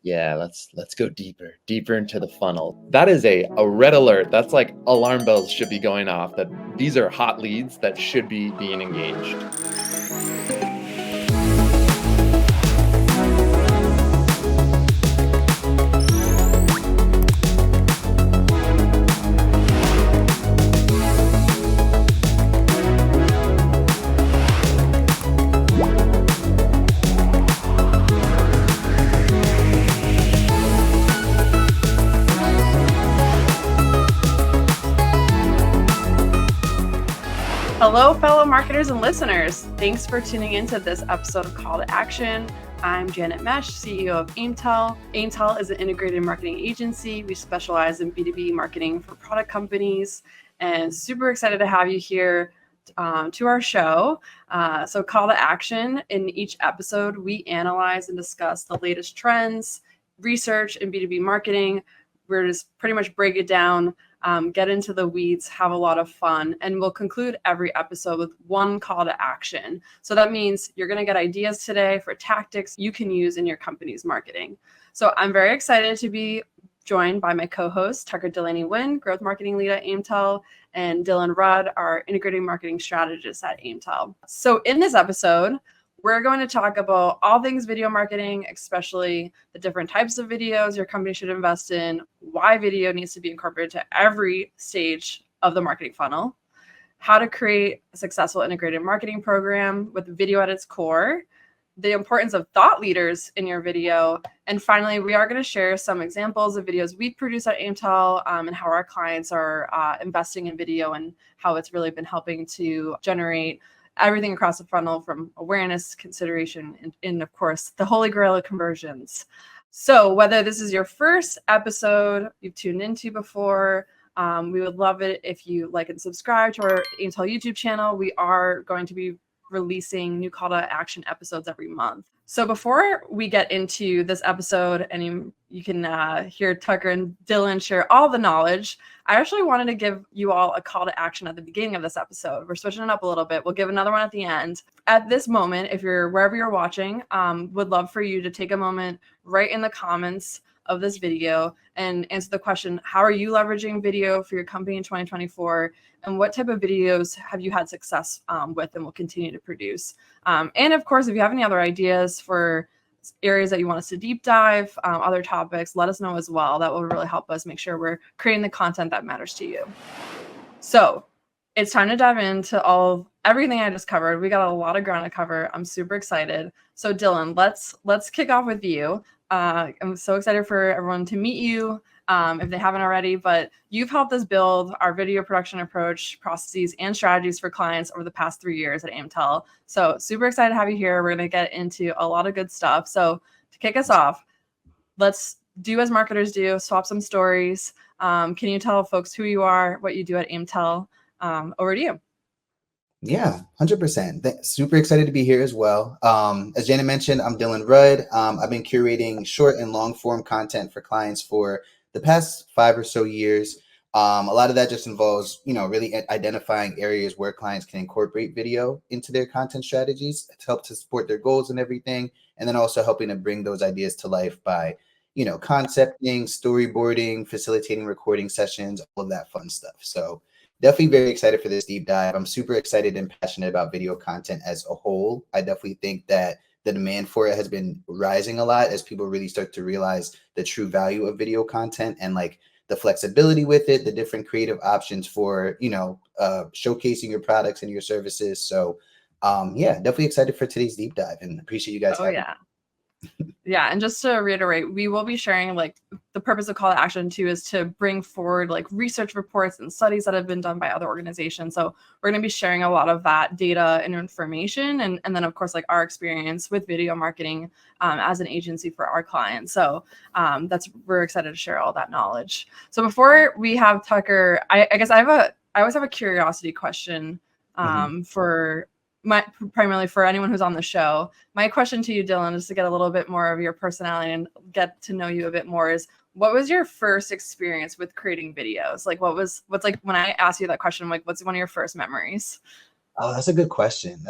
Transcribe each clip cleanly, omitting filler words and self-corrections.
Yeah, let's go deeper into the funnel. That is a red alert. That's like alarm bells should be going off that these are hot leads that should be being engaged. Hello, fellow marketers and listeners. Thanks for tuning into this episode of Call to Action. I'm Janet Mesh, CEO of Aimtal. Aimtal is an integrated marketing agency. We specialize in B2B marketing for product companies, and super excited to have you here to our show. So Call to Action, in each episode, we analyze and discuss the latest trends, research in B2B marketing. We're just pretty much break it down, get into the weeds, have a lot of fun, and we'll conclude every episode with one call to action. So that means you're going to get ideas today for tactics you can use in your company's marketing. So I'm very excited to be joined by my co-host, Tucker Delaney-Winn, growth marketing lead at Aimtal, and Dylan Rhudd, our integrated marketing strategist at Aimtal. So in this episode, we're going to talk about all things video marketing, especially the different types of videos your company should invest in, why video needs to be incorporated to every stage of the marketing funnel, how to create a successful integrated marketing program with video at its core, the importance of thought leaders in your video, and finally, we are going to share some examples of videos we produce at Aimtal and how our clients are investing in video and how it's really been helping to generate everything across the funnel from awareness, consideration, and of course, the holy grail of conversions. So whether this is your first episode you've tuned into before, we would love it if you like and subscribe to our Aimtal YouTube channel. We are going to be releasing new call to action episodes every month. So before we get into this episode and you can hear Tucker and Dylan share all the knowledge, I actually wanted to give you all a call to action at the beginning of this episode. We're switching it up a little bit. We'll give another one at the end. At this moment, if you're wherever you're watching, would love for you to take a moment right in the comments of this video and answer the question, how are you leveraging video for your company in 2024? And what type of videos have you had success with and will continue to produce? And of course, if you have any other ideas for areas that you want us to deep dive, other topics, let us know as well. That will really help us make sure we're creating the content that matters to you. So it's time to dive into everything I just covered. We got a lot of ground to cover. I'm super excited. So Dylan, let's kick off with you. I'm so excited for everyone to meet you if they haven't already, but you've helped us build our video production approach, processes, and strategies for clients over the past 3 years at Aimtal. So super excited to have you here. We're going to get into a lot of good stuff. So to kick us off, let's do as marketers do, swap some stories. Can you tell folks who you are, what you do at Aimtal? Over to you. Yeah, 100%. Super excited to be here as well. As Janet mentioned, I'm Dylan Rhudd. I've been curating short and long form content for clients for the past 5 or so years. A lot of that just involves, really identifying areas where clients can incorporate video into their content strategies to help to support their goals and everything. And then also helping to bring those ideas to life by, concepting, storyboarding, facilitating recording sessions, all of that fun stuff. So definitely very excited for this deep dive. I'm super excited and passionate about video content as a whole. I definitely think that the demand for it has been rising a lot as people really start to realize the true value of video content and like the flexibility with it, the different creative options for, showcasing your products and your services. So definitely excited for today's deep dive and appreciate you guys. Yeah. And just to reiterate, we will be sharing the purpose of call to action too is to bring forward research reports and studies that have been done by other organizations. So we're going to be sharing a lot of that data and information. And then of course, our experience with video marketing as an agency for our clients. So we're excited to share all that knowledge. So before we have Tucker, I guess I always have a curiosity question primarily for anyone who's on the show. My question to you, Dylan, is to get a little bit more of your personality and get to know you a bit more is, what was your first experience with creating videos? When I asked you that question, what's one of your first memories? Oh, that's a good question.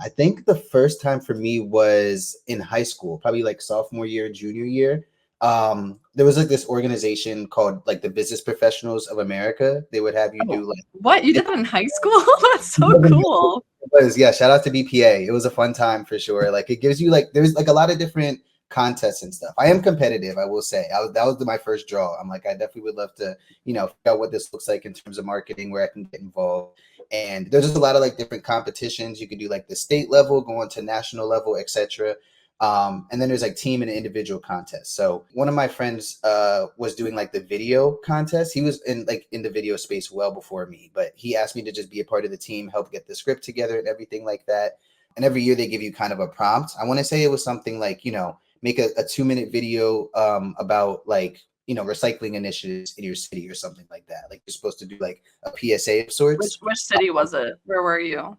I think the first time for me was in high school, probably sophomore year, junior year. there was like this organization called like the Business Professionals of America. They would have you Oh, do like what? You did that in high school? That's so cool. It was, yeah, shout out to BPA. It was a fun time for sure. Like it gives you like there's like a lot of different contests and stuff. I am competitive, I will say. That was my first draw. I'm like, I definitely would love to, figure out what this looks like in terms of marketing, where I can get involved. And there's just a lot of like different competitions. You could do like the state level, go on to national level, etc. And then there's like team and individual contests. So one of my friends was doing like the video contest. He was in the video space well before me, but he asked me to just be a part of the team, help get the script together and everything like that. And every year they give you kind of a prompt. I want to say it was something like, make a 2-minute video about like, recycling initiatives in your city or something like that. Like you're supposed to do like a PSA of sorts. Which city was it? Where were you?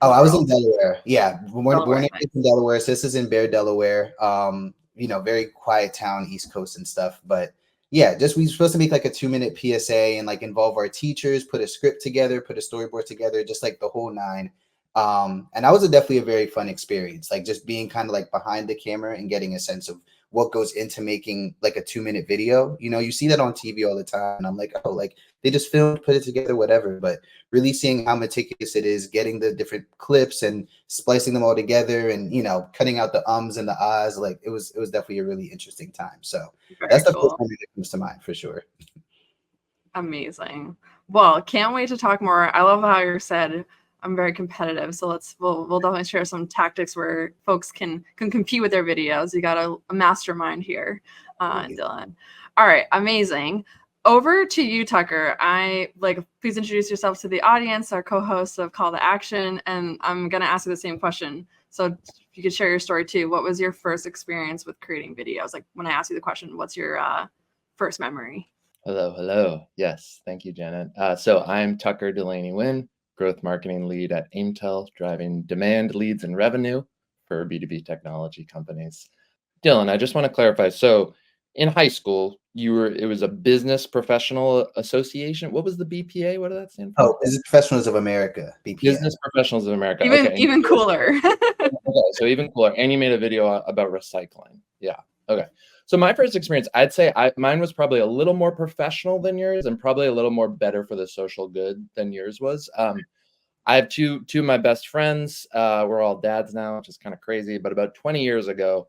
Oh, I was in Delaware. Yeah, born Delaware, and raised in Delaware. So this is in Bear, Delaware. Very quiet town, East Coast and stuff. But yeah, we were supposed to make like a 2-minute PSA and like involve our teachers, put a script together, put a storyboard together, just like the whole nine. And that was definitely a very fun experience. Like just being kind of like behind the camera and getting a sense of what goes into making like a 2-minute video. You see that on TV all the time. And I'm like, oh, like they just filmed, put it together, whatever. But really seeing how meticulous it is, getting the different clips and splicing them all together and, cutting out the ums and the ahs, like it was definitely a really interesting time. So that's the first one that comes to mind for sure. Amazing. Well, can't wait to talk more. I love how you said I'm very competitive, so we'll definitely share some tactics where folks can compete with their videos. You got a mastermind here, Dylan. All right, amazing. Over to you, Tucker. Please introduce yourself to the audience, our co-host of Call to Action, and I'm gonna ask you the same question. So if you could share your story too. What was your first experience with creating videos? Like when I asked you the question, what's your first memory? Hello. Yes, thank you, Janet. So I'm Tucker Delaney-Winn, growth marketing lead at Aimtal, driving demand, leads, and revenue for B2B technology companies. Dylan, I just want to clarify. So in high school, it was a business professional association. What was the BPA? What did that stand for? Oh, Business Professionals of America, BPA. Business Professionals of America. Even cooler. Okay, so even cooler. And you made a video about recycling. Yeah. Okay. So my first experience, I'd say mine was probably a little more professional than yours and probably a little more better for the social good than yours was. I have two of my best friends. We're all dads now, which is kind of crazy. But about 20 years ago,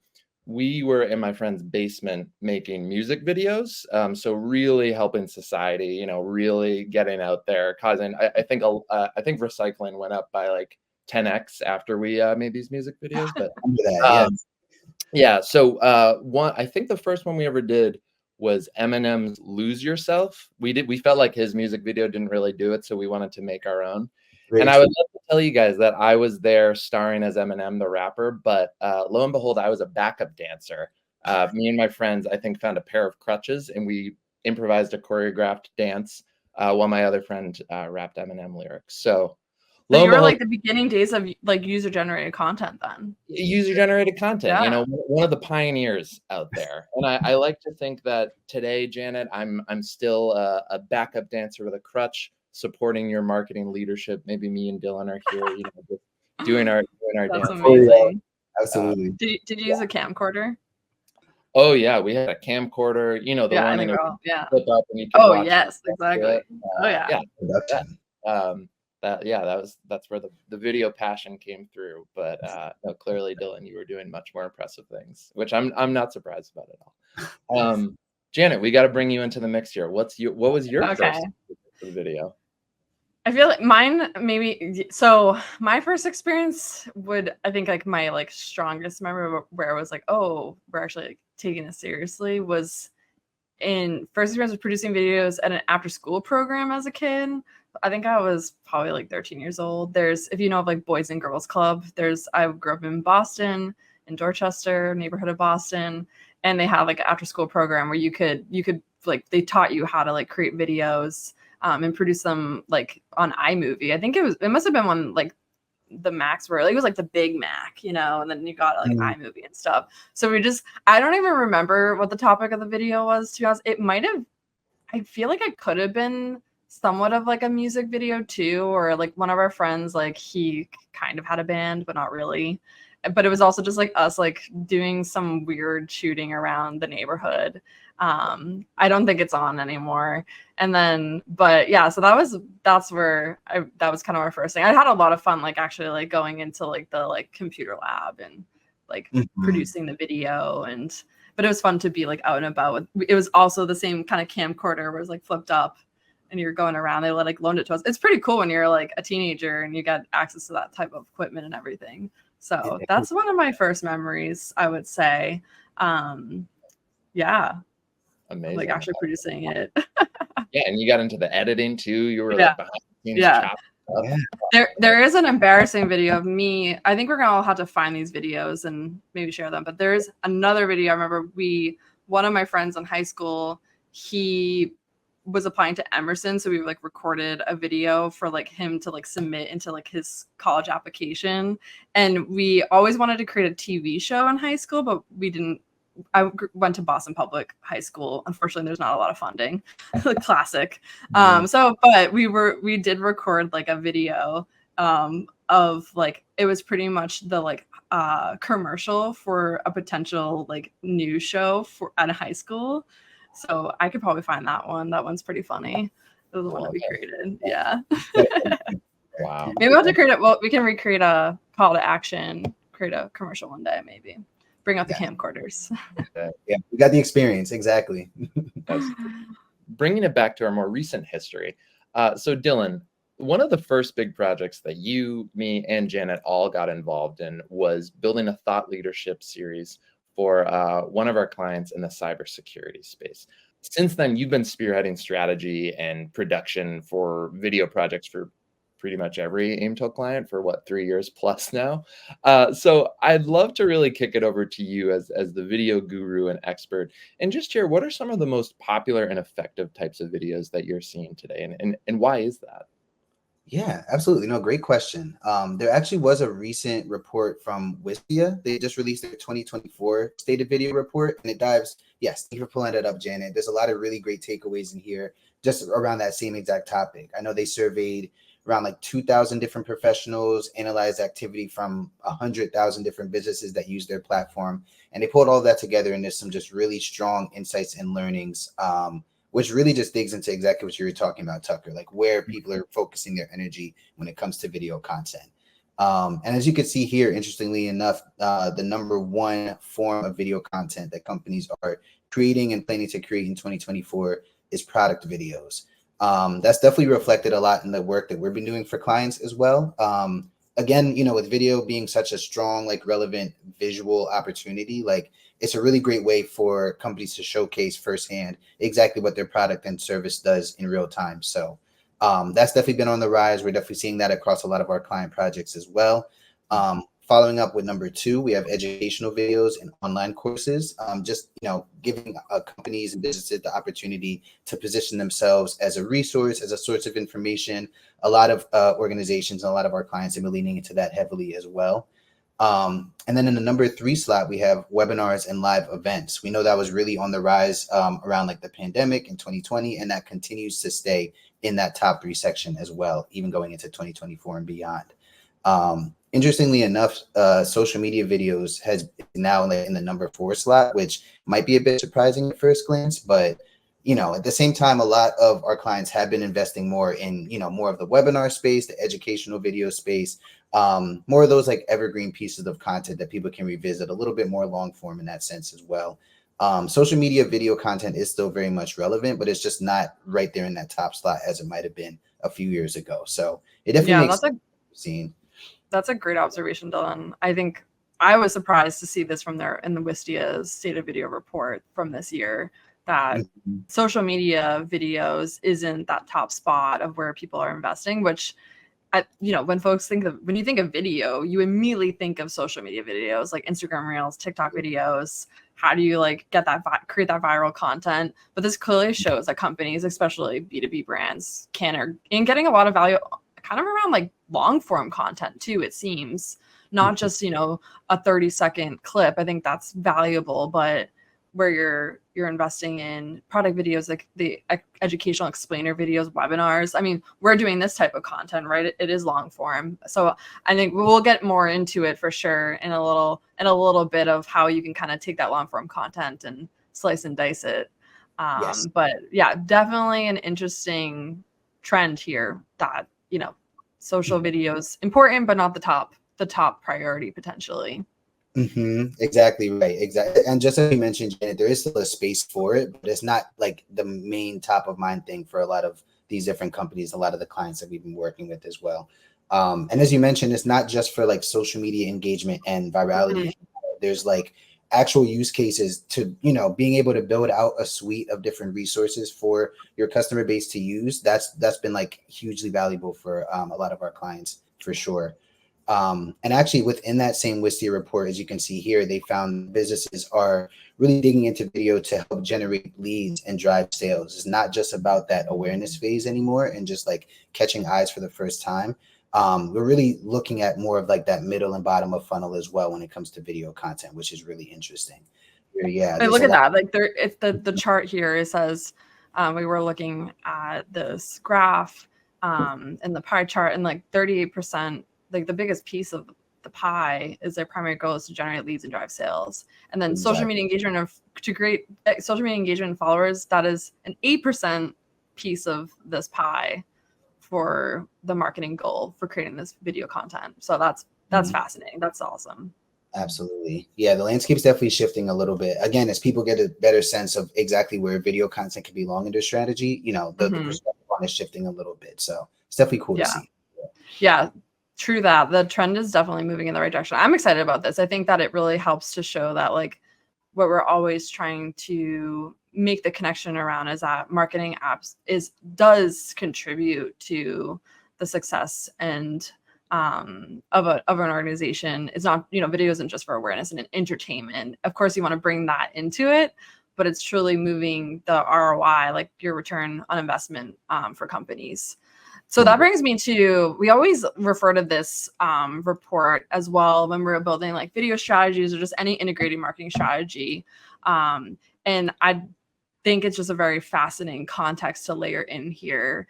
we were in my friend's basement making music videos. So really helping society, really getting out there, causing, I think recycling went up by like 10x after we made these music videos. But yeah. So I think the first one we ever did was Eminem's "Lose Yourself." We felt like his music video didn't really do it, so we wanted to make our own. And I would love to tell you guys that I was there starring as Eminem, the rapper, but lo and behold, I was a backup dancer. Me and my friends, I think, found a pair of crutches and we improvised a choreographed dance while my other friend rapped Eminem lyrics. So you were like the beginning days of like user-generated content then. User-generated content, one of the pioneers out there. And I like to think that today, Janet, I'm still a backup dancer with a crutch, supporting your marketing leadership. Maybe me and Dylan are here, just doing our That's dance. amazing. Absolutely. Did you use a camcorder? Oh yeah, we had a camcorder. The one that flip up and you could watch yes, exactly. That's where the video passion came through. But no, clearly, Dylan, you were doing much more impressive things, which I'm not surprised about at all. Janet, we got to bring you into the mix here. What was your first video? I feel like mine maybe. So my first experience I think like my strongest memory where I was like, oh, we're actually like taking this seriously was in first experience with producing videos at an after school program as a kid. I think I was probably like 13 years old. There's, if you know of like Boys and Girls Club, I grew up in Boston, in Dorchester, neighborhood of Boston, and they had like an after school program where you could like, they taught you how to like create videos and produce them like on iMovie. I think it must have been one like the Macs where it was like the big Mac, and then you got like iMovie and stuff. So I don't even remember what the topic of the video was, to be honest. I feel like it could have been somewhat of like a music video too, or like one of our friends, like he kind of had a band, but not really. but it was also just like us like doing some weird shooting around the neighborhood. I don't think it's on anymore. And then, but yeah, so that was kind of our first thing. I had a lot of fun, like actually like going into like the like computer lab and like producing the video, but it was fun to be like out and about. It was also the same kind of camcorder where it was like flipped up and you're going around. They like loaned it to us. It's pretty cool when you're like a teenager and you got access to that type of equipment and everything. So that's one of my first memories, I would say. Yeah. Amazing. Like actually producing it. Yeah, and you got into the editing too. You were like behind the scenes chopping. There is an embarrassing video of me. I think we're gonna all have to find these videos and maybe share them. But there's another video. I remember one of my friends in high school, he was applying to Emerson, so we like recorded a video for like him to like submit into like his college application. And we always wanted to create a TV show in high school, but we didn't. I went to Boston Public High School. Unfortunately, there's not a lot of funding. Classic. But we did record like a video of like, it was pretty much the like commercial for a potential like news show at a high school. So I could probably find that one. That one's pretty funny. It was the one that we created. Yeah. Wow. Maybe we'll have to create it. Well, we can recreate a call to action, create a commercial one day, maybe. Bring out the camcorders. Yeah, we got the experience. Exactly. Bringing it back to our more recent history. So Dylan, one of the first big projects that you, me, and Janet all got involved in was building a thought leadership series for one of our clients in the cybersecurity space. Since then, you've been spearheading strategy and production for video projects for pretty much every Aimtal client for 3 years plus now. So I'd love to really kick it over to you as the video guru and expert, and just share what are some of the most popular and effective types of videos that you're seeing today, and why is that? Yeah, absolutely. No, great question. There actually was a recent report from Wistia. They just released their 2024 State of Video report, and it dives, yes, thank you for pulling that up, Janet. There's a lot of really great takeaways in here just around that same exact topic. I know they surveyed around like 2,000 different professionals, analyzed activity from 100,000 different businesses that use their platform. And they pulled all that together, and there's some just really strong insights and learnings, which really just digs into exactly what you were talking about, Tucker, like where people are focusing their energy when it comes to video content. And as you can see here, interestingly enough, the number one form of video content that companies are creating and planning to create in 2024 is product videos. That's definitely reflected a lot in the work that we've been doing for clients as well. Again, with video being such a strong, like relevant visual opportunity, like it's a really great way for companies to showcase firsthand exactly what their product and service does in real time. So that's definitely been on the rise. We're definitely seeing that across a lot of our client projects as well. Following up with number two, we have educational videos and online courses, just, giving companies and businesses the opportunity to position themselves as a resource, as a source of information. A lot of organizations and a lot of our clients have been leaning into that heavily as well. And then in the number three slot, we have webinars and live events. We know that was really on the rise around like the pandemic in 2020, and that continues to stay in that top three section as well, even going into 2024 and beyond. Interestingly enough, social media videos has now in the number 4 slot, which might be a bit surprising at first glance, but at the same time, a lot of our clients have been investing more in, more of the webinar space, the educational video space, more of those like evergreen pieces of content that people can revisit, a little bit more long form in that sense as well. Social media video content is still very much relevant, but it's just not right there in that top slot as it might have been a few years ago. So it definitely makes sense. That's a great observation, Dylan. I think I was surprised to see this from in the Wistia's State of Video report from this year, that social media videos isn't that top spot of where people are investing, which, when you think of video, you immediately think of social media videos like Instagram Reels, TikTok videos. How do you create that viral content? But this clearly shows that companies, especially B2B brands, are getting a lot of value kind of around like long form content too, it seems. Not just, a 30-second clip. I think that's valuable, but where you're investing in product videos, like the educational explainer videos, webinars. I mean, we're doing this type of content, right? It is long form. So I think we'll get more into it for sure in a little bit of how you can kind of take that long form content and slice and dice it. Yes. But yeah, definitely an interesting trend here that, social videos important, but not the top priority potentially. Exactly right. Exactly. And just as you mentioned, Janet, there is still a space for it, but it's not like the main top of mind thing for a lot of these different companies, a lot of the clients that we've been working with as well. And as you mentioned, it's not just for like social media engagement and virality. There's like actual use cases to, being able to build out a suite of different resources for your customer base to use. That's been like hugely valuable for a lot of our clients for sure. And actually within that same Wistia report, as you can see here, they found businesses are really digging into video to help generate leads and drive sales. It's not just about that awareness phase anymore and just like catching eyes for the first time. We're really looking at more of like that middle and bottom of funnel as well when it comes to video content, which is really interesting. Yeah. And look at that. Like it's the chart here, it says, we were looking at this graph and the pie chart, and like 38%, like the biggest piece of the pie is their primary goal is to generate leads and drive sales. And then social media engagement to create social media engagement and followers, that is an 8% piece of this pie for the marketing goal for creating this video content. So that's fascinating. That's awesome. Absolutely. Yeah, the landscape's definitely shifting a little bit. Again, as people get a better sense of exactly where video content can belong in their strategy, the perspective on it is shifting a little bit. So it's definitely cool to see. Yeah, true that. The trend is definitely moving in the right direction. I'm excited about this. I think that it really helps to show that like what we're always trying to make the connection around is that marketing apps does contribute to the success and of an organization. It's not, video isn't just for awareness and entertainment. Of course, you want to bring that into it, but it's truly moving the ROI, like your return on investment for companies. So that brings me to, we always refer to this report as well when we're building like video strategies or just any integrated marketing strategy. And I think it's just a very fascinating context to layer in here.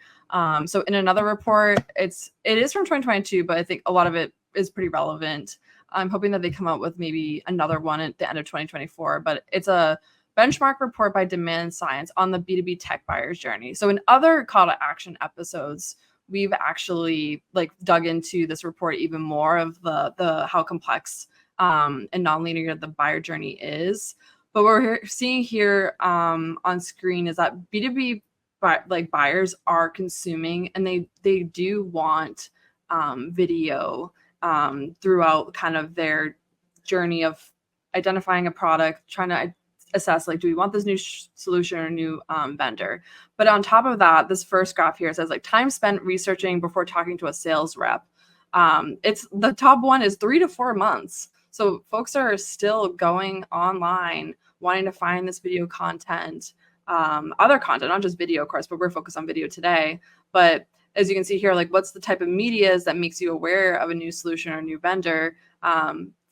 So in another report, it is from 2022, but I think a lot of it is pretty relevant. I'm hoping that they come out with maybe another one at the end of 2024, but it's a benchmark report by Demand Science on the B2B tech buyer's journey. So in other call to action episodes, we've actually like dug into this report even more of the how complex and nonlinear the buyer journey is. But what we're seeing here on screen is that B2B buyers are consuming, and they do want video throughout kind of their journey of identifying a product, trying to assess like, do we want this new solution or new vendor? But on top of that, this first graph here says like time spent researching before talking to a sales rep. It's the top one is 3 to 4 months. So folks are still going online, wanting to find this video content, other content, not just video, of course, but we're focused on video today. But as you can see here, like what's the type of medias that makes you aware of a new solution or a new vendor?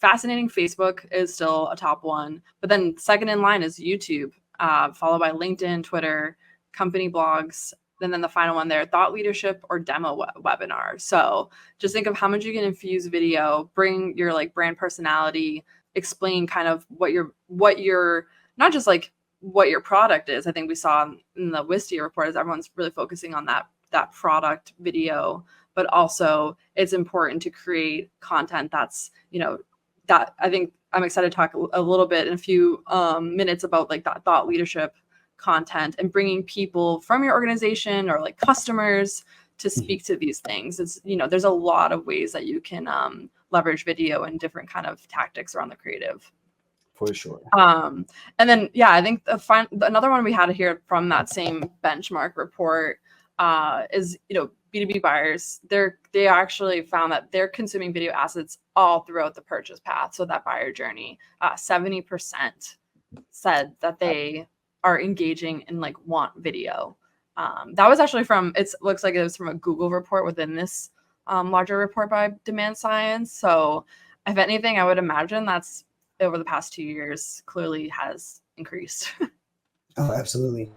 Fascinating, Facebook is still a top one, but then second in line is YouTube, followed by LinkedIn, Twitter, company blogs, and then the final one there, thought leadership or demo webinar. So just think of how much you can infuse video, bring your like brand personality, explain kind of what your not just like what your product is. I think we saw in the Wistia report is everyone's really focusing on that product video, but also it's important to create content that's, that I think I'm excited to talk a little bit in a few minutes about like that thought leadership content and bringing people from your organization or like customers to speak to these things. It's, there's a lot of ways that you can leverage video and different kind of tactics around the creative. For sure. And then, yeah, I think another one we had here from that same benchmark report is, B2B buyers, they actually found that they're consuming video assets all throughout the purchase path. So that buyer journey, 70% said that they are engaging and like want video. That was actually looks like it was from a Google report within this larger report by Demand Science. So if anything, I would imagine that's over the past 2 years clearly has increased. Oh, absolutely.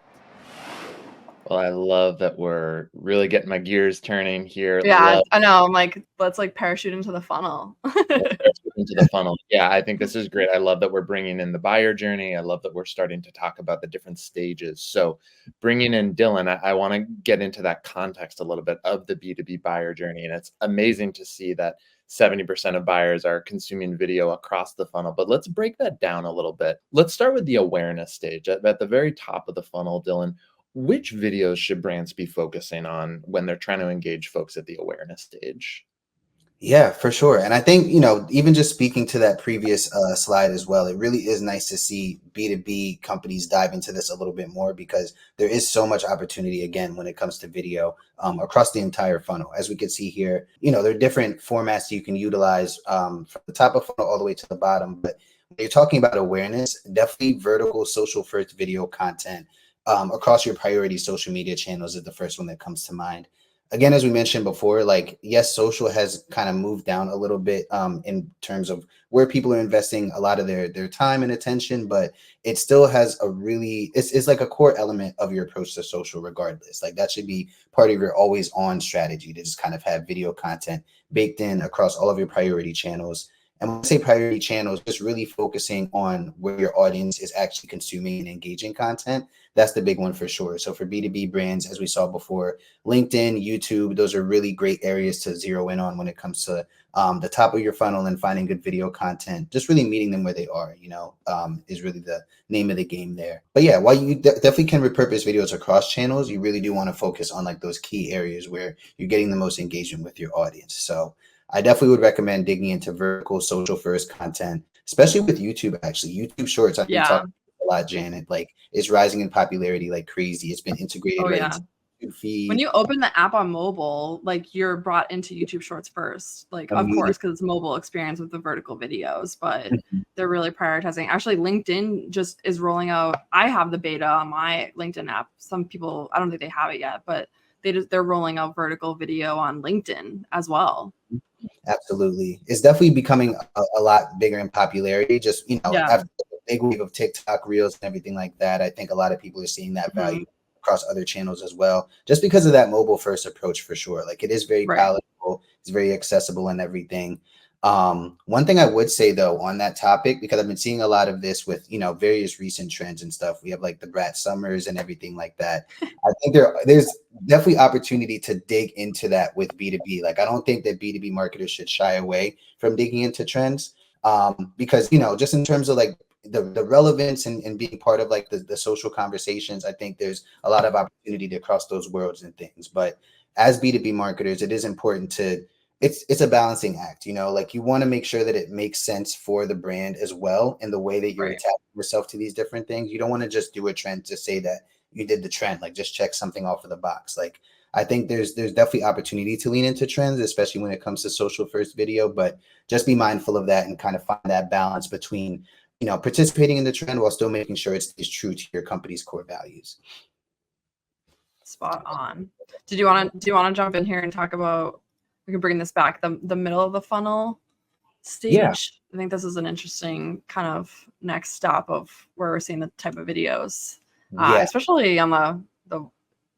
Well, I love that we're really getting my gears turning here. Yeah, Love I know. I'm like, let's like parachute into the funnel. into the funnel. Yeah, I think this is great. I love that we're bringing in the buyer journey. I love that we're starting to talk about the different stages. So bringing in Dylan, I want to get into that context a little bit of the B2B buyer journey. And it's amazing to see that 70% of buyers are consuming video across the funnel. But let's break that down a little bit. Let's start with the awareness stage. At the very top of the funnel, Dylan, which videos should brands be focusing on when they're trying to engage folks at the awareness stage? Yeah, for sure. And I think, even just speaking to that previous slide as well, it really is nice to see B2B companies dive into this a little bit more, because there is so much opportunity, again, when it comes to video across the entire funnel. As we can see here, there are different formats you can utilize from the top of funnel all the way to the bottom. But when you're talking about awareness, definitely vertical social first video content across your priority social media channels is the first one that comes to mind. Again, as we mentioned before, like, yes, social has kind of moved down a little bit in terms of where people are investing a lot of their time and attention, but it still has it's like a core element of your approach to social regardless. Like, that should be part of your always on strategy, to just kind of have video content baked in across all of your priority channels. And when I say priority channels, just really focusing on where your audience is actually consuming and engaging content. That's the big one for sure. So for B2B brands, as we saw before, LinkedIn, YouTube, those are really great areas to zero in on when it comes to the top of your funnel and finding good video content. Just really meeting them where they are, is really the name of the game there. But yeah, while you definitely can repurpose videos across channels, you really do want to focus on like those key areas where you're getting the most engagement with your audience. So I definitely would recommend digging into vertical social first content, especially with YouTube. Actually, YouTube Shorts, I've been Yeah. talking a lot, Janet. Like, it's rising in popularity like crazy. It's been integrated Oh, right yeah. into YouTube feed. When you open the app on mobile, like, you're brought into YouTube Shorts first, like, of course, because it's mobile experience with the vertical videos, but they're really prioritizing. Actually, LinkedIn just is rolling out. I have the beta on my LinkedIn app. Some people, I don't think they have it yet, but they're rolling out vertical video on LinkedIn as well. Absolutely. It's definitely becoming a lot bigger in popularity. Just, Yeah. after the big wave of TikTok reels and everything like that, I think a lot of people are seeing that value across other channels as well, just because of that mobile first approach for sure. Like, it is very palatable, it's very accessible and everything. One thing I would say though on that topic, because I've been seeing a lot of this with, various recent trends and stuff. We have like the Brat Summers and everything like that. I think there's definitely opportunity to dig into that with B2B. Like, I don't think that B2B marketers should shy away from digging into trends because, just in terms of like the relevance and being part of like the social conversations, I think there's a lot of opportunity to cross those worlds and things. But as B2B marketers, it is important to it's a balancing act, like, you want to make sure that it makes sense for the brand as well in the way that you're attaching yourself to these different things. You don't want to just do a trend to say that you did the trend, like just check something off of the box. Like, I think there's definitely opportunity to lean into trends, especially when it comes to social first video, but just be mindful of that and kind of find that balance between, participating in the trend while still making sure it stays true to your company's core values. Spot on. Do you want to jump in here and talk about, we can bring this back, the middle of the funnel stage? Yeah. I think this is an interesting kind of next stop of where we're seeing the type of videos, especially on the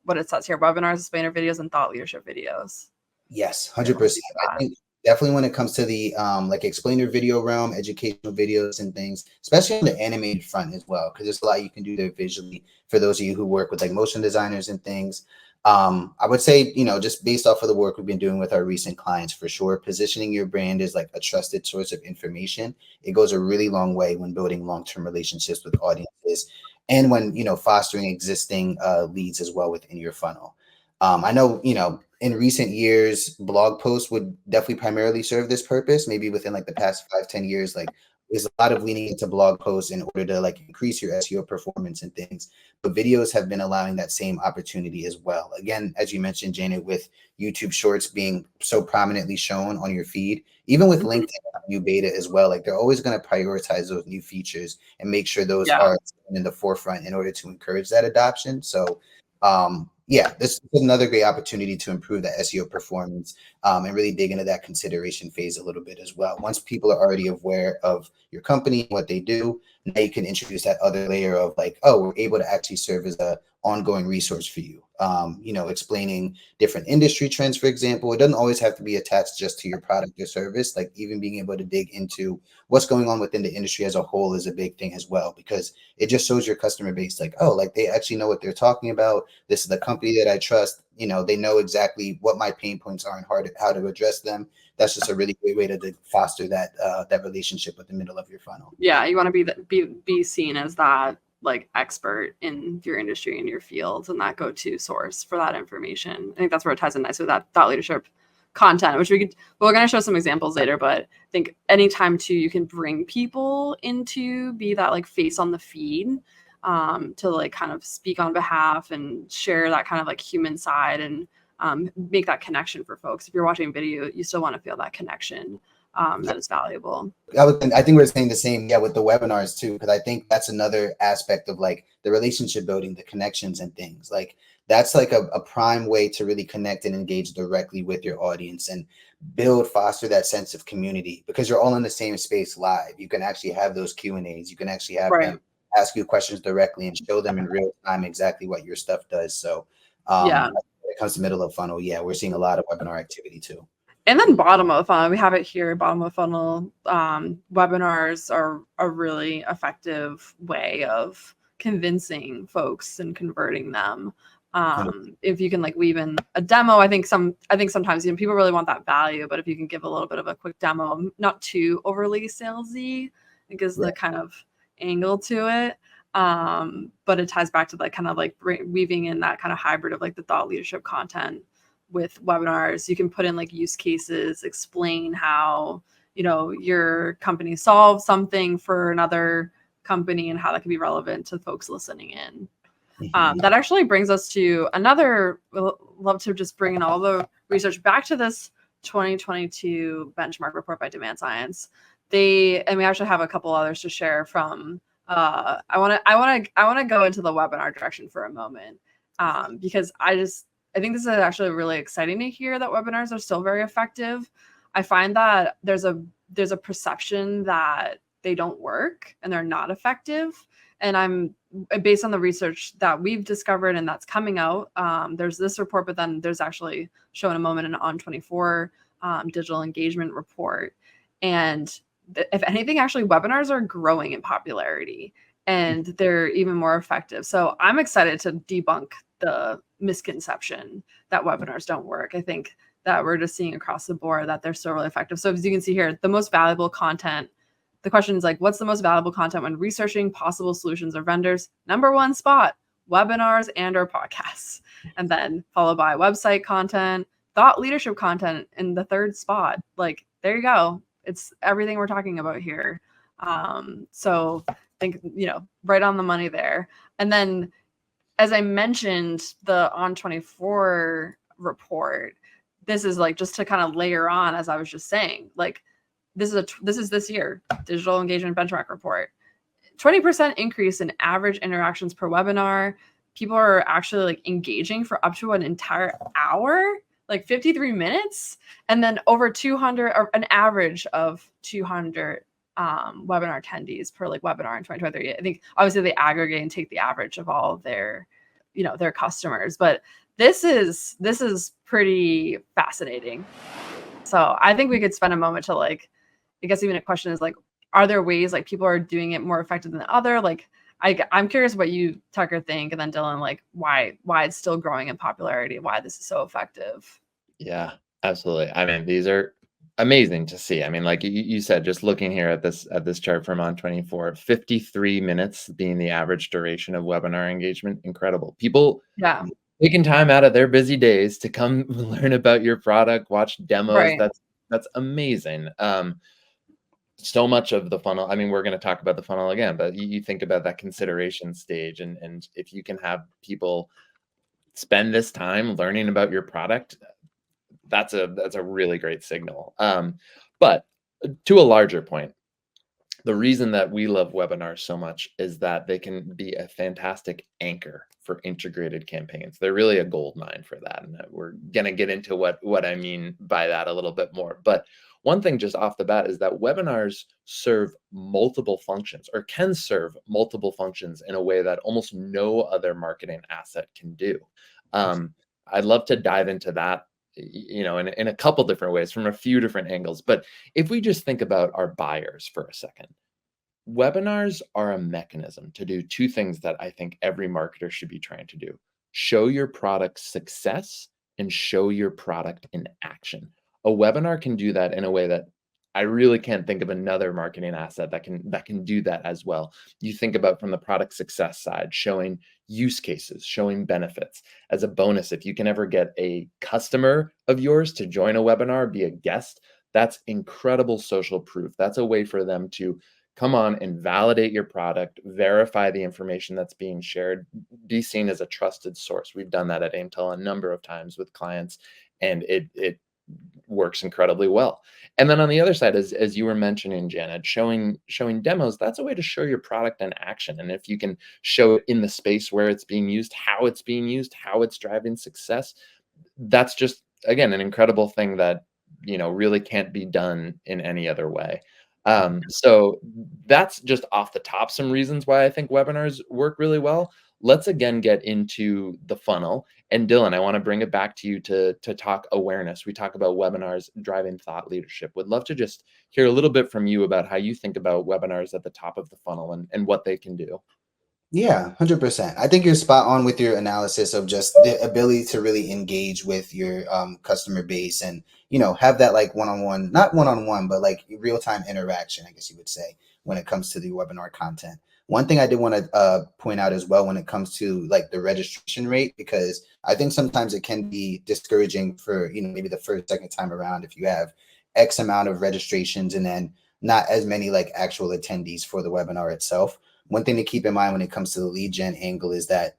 what it says here: webinars, explainer videos, and thought leadership videos. Yes, 100%. I think definitely when it comes to the like explainer video realm, educational videos and things, especially on the animated front as well, because there's a lot you can do there visually for those of you who work with like motion designers and things. I would say, just based off of the work we've been doing with our recent clients, for sure, positioning your brand as like a trusted source of information, it goes a really long way when building long-term relationships with audiences and when, fostering existing leads as well within your funnel. I know, in recent years, blog posts would definitely primarily serve this purpose. Maybe within like the past 5-10 years, like, there's a lot of leaning into blog posts in order to like increase your SEO performance and things. But videos have been allowing that same opportunity as well. Again, as you mentioned, Janet, with YouTube Shorts being so prominently shown on your feed, even with LinkedIn new beta as well, like, they're always going to prioritize those new features and make sure those are in the forefront in order to encourage that adoption. So this is another great opportunity to improve that SEO performance and really dig into that consideration phase a little bit as well. Once people are already aware of your company, what they do, now you can introduce that other layer of like, oh, we're able to actually serve as a ongoing resource for you. Explaining different industry trends, for example. It doesn't always have to be attached just to your product or service. Like even being able to dig into what's going on within the industry as a whole is a big thing as well, because it just shows your customer base like, oh, like they actually know what they're talking about. This is the company that I trust. They know exactly what my pain points are and how to address them. That's just a really great way to foster that relationship with the middle of your funnel. Yeah, you want to be seen as that like expert in your industry and your field and that go-to source for that information. I think that's where it ties in nicely with that thought leadership content, which we're going to show some examples later, but I think anytime too you can bring people into be that like face on the feed to like kind of speak on behalf and share that kind of like human side and make that connection for folks. If you're watching video, you still want to feel that connection that is valuable. I think we're saying the same, with the webinars too, because I think that's another aspect of like the relationship building, the connections and things. Like that's like a prime way to really connect and engage directly with your audience and foster that sense of community, because you're all in the same space live. You can actually have those Q&As. You can actually have them ask you questions directly and show them in real time exactly what your stuff does. So when it comes to middle of funnel, we're seeing a lot of webinar activity too. And then bottom of the funnel, we have it here, bottom of the funnel, webinars are a really effective way of convincing folks and converting them. If you can like weave in a demo, I think sometimes people really want that value, but if you can give a little bit of a quick demo, not too overly salesy, it gives the kind of angle to it. But it ties back to like kind of like weaving in that kind of hybrid of like the thought leadership content with webinars. You can put in like use cases, explain how, your company solves something for another company and how that can be relevant to folks listening in. That actually brings us to we'll love to just bring in all the research back to this 2022 benchmark report by Demand Science. And we actually have a couple others to share from, I want to go into the webinar direction for a moment, because I think this is actually really exciting to hear that webinars are still very effective. I find that there's a perception that they don't work and they're not effective. And I'm based on the research that we've discovered and that's coming out. There's this report, but then there's actually shown a moment in an On24 digital engagement report. And if anything, actually webinars are growing in popularity and they're even more effective. So I'm excited to debunk the misconception that webinars don't work. I think that we're just seeing across the board that they're still really effective. So as you can see here, the most valuable content, the question is like, what's the most valuable content when researching possible solutions or vendors? Number one spot, webinars and or podcasts. And then followed by website content, thought leadership content in the third spot. Like, there you go. It's everything we're talking about here. So I think, right on the money there. And then, as I mentioned, the On24 report, this is like just to kind of layer on, as I was just saying, like this is this year, digital engagement benchmark report, 20% increase in average interactions per webinar. People are actually like engaging for up to an entire hour, like 53 minutes, and then over 200, or an average of 200 webinar attendees per like webinar in 2023. I think obviously they aggregate and take the average of all of their customers, but this is pretty fascinating. So I think we could spend a moment to like, I guess even a question is like, are there ways like people are doing it more effective than other? Like I'm curious what you, Tucker, think, and then Dylan, like why it's still growing in popularity, why this is so effective. Yeah, absolutely. I mean, these are amazing to see. I mean, like you said, just looking here at this chart from On24, 53 minutes being the average duration of webinar engagement. Incredible. People taking time out of their busy days to come learn about your product, watch demos. Right. That's amazing. So much of the funnel. I mean, we're going to talk about the funnel again, but you think about that consideration stage, and if you can have people spend this time learning about your product, that's a really great signal. But to a larger point, the reason that we love webinars so much is that they can be a fantastic anchor for integrated campaigns. They're really a gold mine for that. And we're going to get into what I mean by that a little bit more. But one thing just off the bat is that webinars serve multiple functions, or can serve multiple functions, in a way that almost no other marketing asset can do. I'd love to dive into that, in a couple different ways from a few different angles. But if we just think about our buyers for a second, webinars are a mechanism to do two things that I think every marketer should be trying to do: show your product's success and show your product in action. A webinar can do that in a way that I really can't think of another marketing asset that can do that as well. You think about, from the product success side, showing use cases, showing benefits. As a bonus, if you can ever get a customer of yours to join a webinar, be a guest, that's incredible social proof. That's a way for them to come on and validate your product, verify the information that's being shared, be seen as a trusted source. We've done that at Aimtal a number of times with clients, and it works incredibly well. And then on the other side, as you were mentioning, Janet, showing demos, that's a way to show your product in action. And if you can show it in the space where it's being used, how it's being used, how it's driving success, that's just, again, an incredible thing that really can't be done in any other way. So that's just off the top some reasons why I think webinars work really well. Let's again get into the funnel. And Dylan, I want to bring it back to you to talk awareness. We talk about webinars driving thought leadership. Would love to just hear a little bit from you about how you think about webinars at the top of the funnel and what they can do. Yeah, 100%. I think you're spot on with your analysis of just the ability to really engage with your customer base and, have that like one-on-one, not one-on-one, but like real-time interaction, I guess you would say, when it comes to the webinar content. One thing I did want to point out as well when it comes to like the registration rate, because I think sometimes it can be discouraging for, maybe the first, second time around if you have X amount of registrations and then not as many like actual attendees for the webinar itself. One thing to keep in mind when it comes to the lead gen angle is that,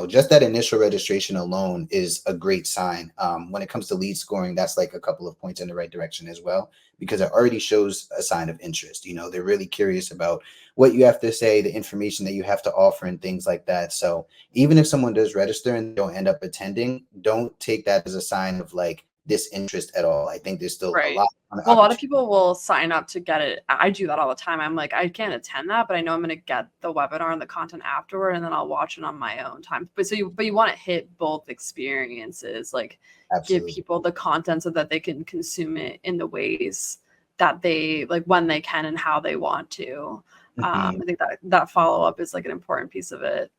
just that initial registration alone is a great sign. When it comes to lead scoring, that's like a couple of points in the right direction as well, because it already shows a sign of interest. They're really curious about what you have to say, the information that you have to offer, and things like that. So even if someone does register and don't end up attending, don't take that as a sign of like disinterest at all. I think there's still Right. a lot. Well, a lot of people will sign up to get it. I do that all the time. I'm like, I can't attend that, but I know I'm going to get the webinar and the content afterward, and then I'll watch it on my own time. But you want to hit both experiences, like Absolutely. give people the content so that they can consume it in the ways that they like, when they can and how they want to. I think that follow up is like an important piece of it.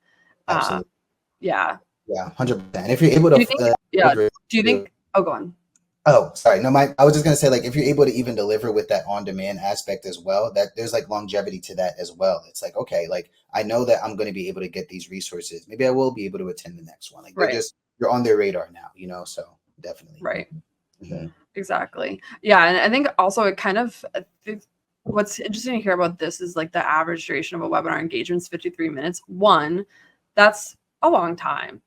Absolutely. Yeah. Yeah, 100%. If you're able to, do you think? Oh, go on. Oh, sorry. No, I was just going to say, like, if you're able to even deliver with that on-demand aspect as well, that there's like longevity to that as well. It's like, okay, like I know that I'm going to be able to get these resources. Maybe I will be able to attend the next one. Like you're on their radar now, so definitely. Right. Mm-hmm. Exactly. Yeah. And I think also it kind of, what's interesting to hear about this is like the average duration of a webinar engagement is 53 minutes. One, that's a long time.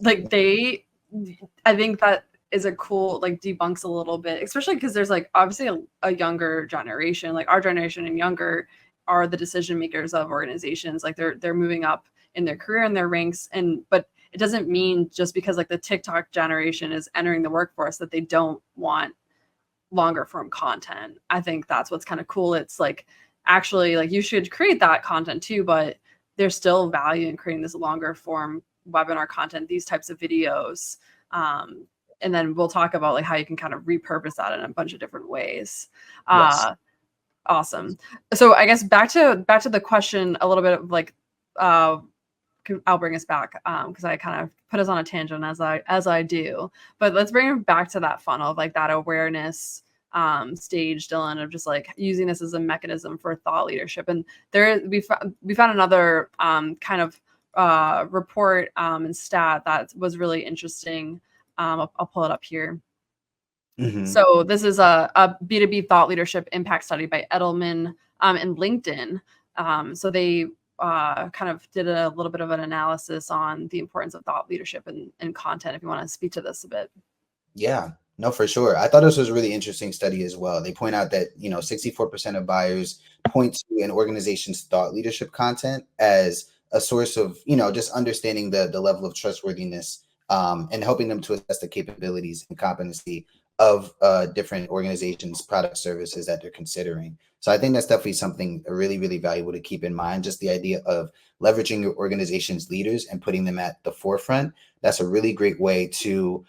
Like I think that is a cool, like debunks a little bit, especially because there's like obviously a younger generation, like our generation and younger are the decision makers of organizations. Like they're moving up in their career and their ranks. But it doesn't mean just because like the TikTok generation is entering the workforce that they don't want longer form content. I think that's what's kind of cool. It's like, actually, like you should create that content too, but there's still value in creating this longer form webinar content, these types of videos. And then we'll talk about like how you can kind of repurpose that in a bunch of different ways. Yes. Awesome. So I guess back to the question a little bit of like, I'll bring us back because I kind of put us on a tangent as I do. But let's bring it back to that funnel of like that awareness stage, Dylan, of just like using this as a mechanism for thought leadership. And we found another kind of report and stat that was really interesting. I'll pull it up here. Mm-hmm. So this is a B2B thought leadership impact study by Edelman and LinkedIn. So they kind of did a little bit of an analysis on the importance of thought leadership and content. If you want to speak to this a bit. Yeah, no, for sure. I thought this was a really interesting study as well. They point out that, 64% of buyers point to an organization's thought leadership content as a source of, just understanding the level of trustworthiness and helping them to assess the capabilities and competency of different organizations, product, services that they're considering. So I think that's definitely something really, really valuable to keep in mind. Just the idea of leveraging your organization's leaders and putting them at the forefront. That's a really great way to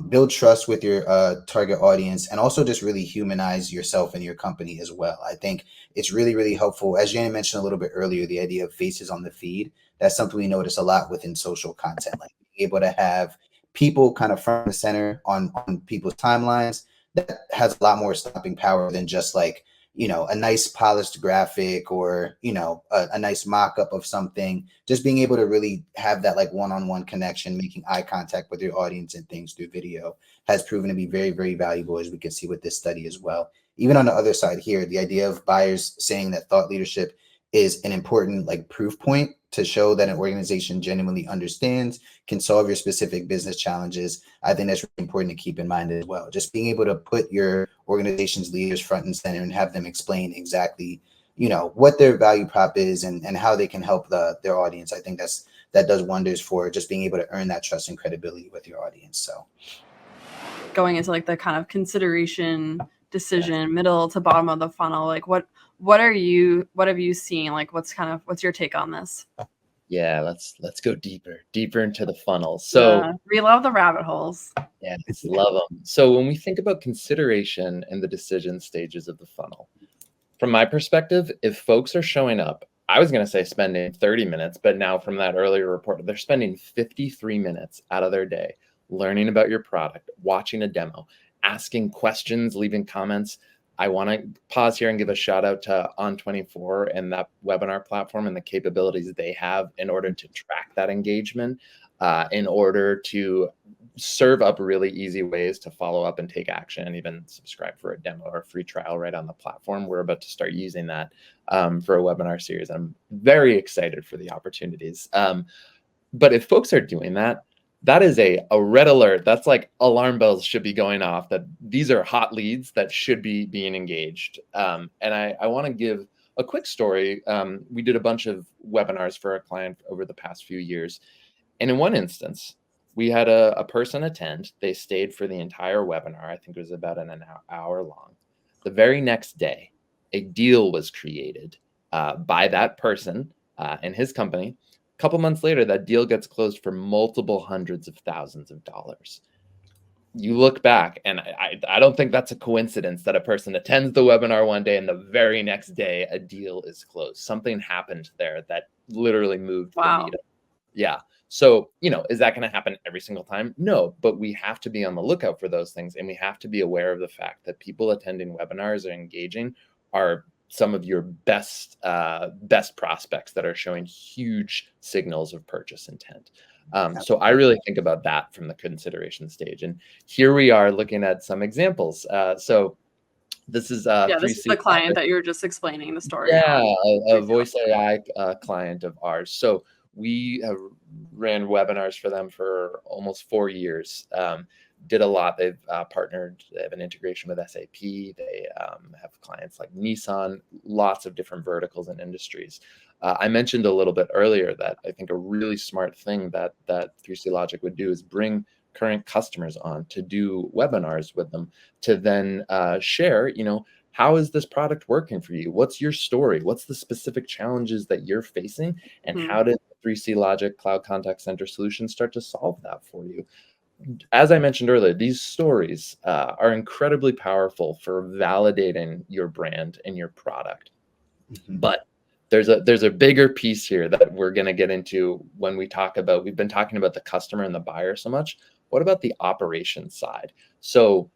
build trust with your target audience, and also just really humanize yourself and your company as well. I think it's really, really helpful. As Janet mentioned a little bit earlier, the idea of faces on the feed, that's something we notice a lot within social content, like being able to have people kind of front and center on people's timelines. That has a lot more stopping power than just like, a nice polished graphic, or, a nice mock-up of something. Just being able to really have that like one-on-one connection, making eye contact with your audience and things through video has proven to be very, very valuable, as we can see with this study as well. Even on the other side here, the idea of buyers saying that thought leadership is an important like proof point to show that an organization genuinely understands, can solve your specific business challenges. I think that's really important to keep in mind as well. Just being able to put your organization's leaders front and center and have them explain exactly, what their value prop is, and how they can help their audience. I think that does wonders for just being able to earn that trust and credibility with your audience. So going into like the kind of consideration, decision, middle to bottom of the funnel, like what have you seen? Like what's your take on this? Yeah, let's go deeper into the funnel. So we love the rabbit holes. Yeah, love them. So when we think about consideration and the decision stages of the funnel, from my perspective, if folks are showing up, I was going to say spending 30 minutes, but now from that earlier report, they're spending 53 minutes out of their day learning about your product, watching a demo, asking questions, leaving comments. I want to pause here and give a shout out to On24 and that webinar platform and the capabilities they have in order to track that engagement, in order to serve up really easy ways to follow up and take action, and even subscribe for a demo or a free trial right on the platform. We're about to start using that for a webinar series. I'm very excited for the opportunities. But if folks are doing that, that is a red alert. That's like alarm bells should be going off, that these are hot leads that should be being engaged. And I want to give a quick story. We did a bunch of webinars for a client over the past few years. And in one instance, we had a person attend. They stayed for the entire webinar. I think it was about an hour long. The very next day, a deal was created by that person and his company. A couple months later, that deal gets closed for multiple hundreds of thousands of dollars. You look back, and I don't think that's a coincidence that a person attends the webinar one day and the very next day a deal is closed. Something happened there that literally moved the needle. Yeah. So, is that going to happen every single time? No, but we have to be on the lookout for those things. And we have to be aware of the fact that people attending webinars and engaging are some of your best prospects that are showing huge signals of purchase intent. So I really think about that from the consideration stage. And here we are looking at some examples. So this is this is the client that you were just explaining the story. Yeah, a voice AI client of ours. So we have ran webinars for them for almost 4 years. Did a lot. They've partnered. They have an integration with SAP. They have clients like Nissan, lots of different verticals and industries. I mentioned a little bit earlier that I think a really smart thing that 3C Logic would do is bring current customers on to do webinars with them, to then share, how is this product working for you? What's your story? What's the specific challenges that you're facing? And how did 3C Logic Cloud Contact Center solutions start to solve that for you? As I mentioned earlier, these stories are incredibly powerful for validating your brand and your product. But there's a bigger piece here that we're going to get into when we talk about, we've been talking about the customer and the buyer so much. What about the operations side? So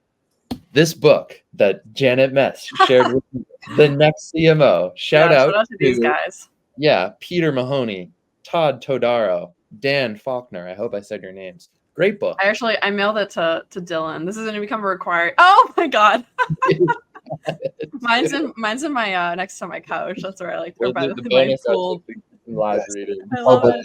this book that Janet Mesh shared with me, The Next CMO, shout out to these guys. Yeah, Peter Mahoney, Todd Todaro, Dan Faulkner. I hope I said your names. Great book. I mailed it to Dylan. This is going to become a required. Oh my God. mine's in my next to my couch. That's where I like to buy my cool live reading. I love it.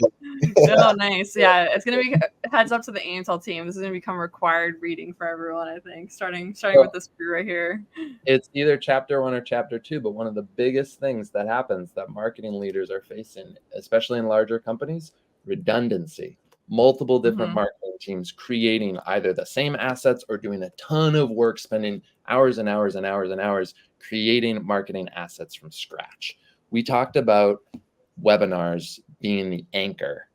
Oh, nice. Yeah, it's gonna be heads up to the Aimtal team. This is gonna become required reading for everyone. I think starting with this crew right here. It's either chapter 1 or chapter 2, but one of the biggest things that happens that marketing leaders are facing, especially in larger companies, redundancy. multiple different marketing teams creating either the same assets or doing a ton of work, spending hours and hours and hours and hours creating marketing assets from scratch. We talked about webinars being the anchor.